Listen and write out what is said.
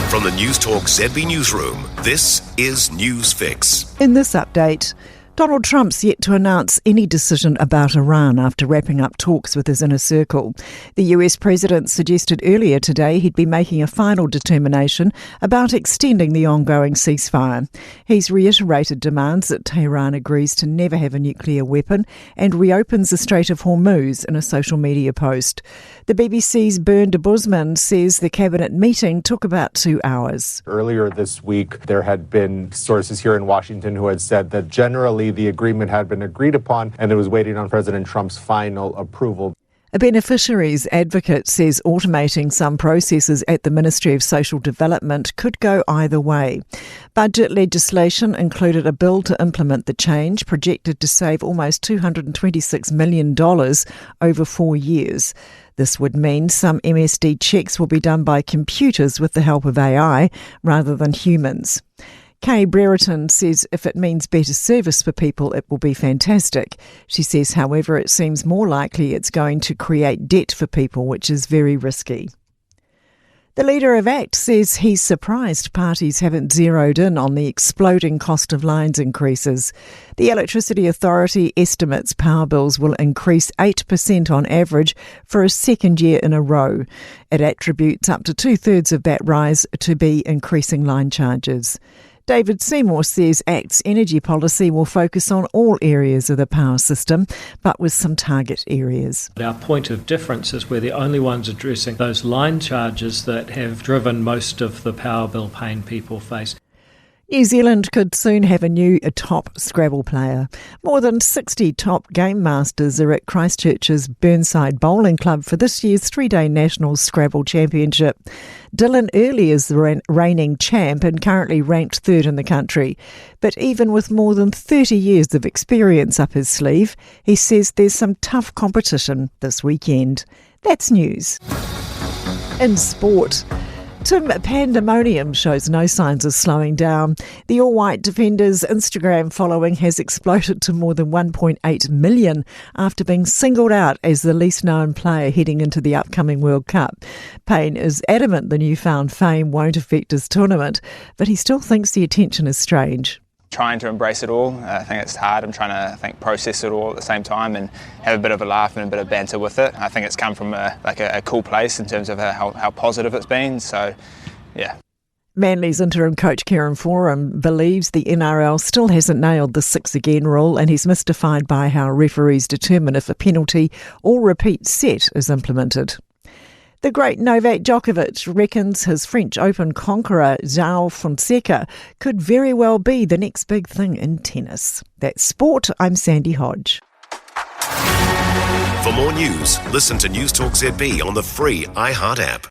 From the Newstalk ZB newsroom, this is News Fix. In this update, Donald Trump's yet to announce any decision about Iran after wrapping up talks with his inner circle. The US president suggested earlier today he'd be making a final determination about extending the ongoing ceasefire. He's reiterated demands that Tehran agrees to never have a nuclear weapon and reopens the Strait of Hormuz in a social media post. The BBC's Bern de Busman says the cabinet meeting took about 2 hours. Earlier this week, there had been sources here in Washington who had said that generally the agreement had been agreed upon and it was waiting on President Trump's final approval. A beneficiaries advocate says automating some processes at the Ministry of Social Development could go either way. Budget legislation included a bill to implement the change, projected to save almost $226 million over 4 years. This would mean some MSD checks will be done by computers with the help of AI rather than humans. Kay Brereton says if it means better service for people, it will be fantastic. She says, however, it seems more likely it's going to create debt for people, which is very risky. The leader of ACT says he's surprised parties haven't zeroed in on the exploding cost of lines increases. The Electricity Authority estimates power bills will increase 8% on average for a second year in a row. It attributes up to 2/3 of that rise to be increasing line charges. David Seymour says ACT's energy policy will focus on all areas of the power system, but with some target areas. Our point of difference is we're the only ones addressing those line charges that have driven most of the power bill pain people face. New Zealand could soon have a new top Scrabble player. More than 60 top game masters are at Christchurch's Burnside Bowling Club for this year's 3-day National Scrabble Championship. Dylan Earley is the reigning champ and currently ranked 3rd in the country. But even with more than 30 years of experience up his sleeve, he says there's some tough competition this weekend. That's news. In sport, Tim Pandemonium shows no signs of slowing down. The all-white defender's Instagram following has exploded to more than 1.8 million after being singled out as the least known player heading into the upcoming World Cup. Payne is adamant the newfound fame won't affect his tournament, but he still thinks the attention is strange. Trying to embrace it all. I think it's hard. I'm trying to process it all at the same time and have a bit of a laugh and a bit of banter with it. I think it's come from a cool place in terms of how positive it's been. So, yeah. Manly's interim coach Kieran Foran believes the NRL still hasn't nailed the 6 again rule, and he's mystified by how referees determine if a penalty or repeat set is implemented. The great Novak Djokovic reckons his French Open conqueror João Fonseca could very well be the next big thing in tennis. That's sport. I'm Sandy Hodge. For more news, listen to Newstalk ZB on the free iHeart app.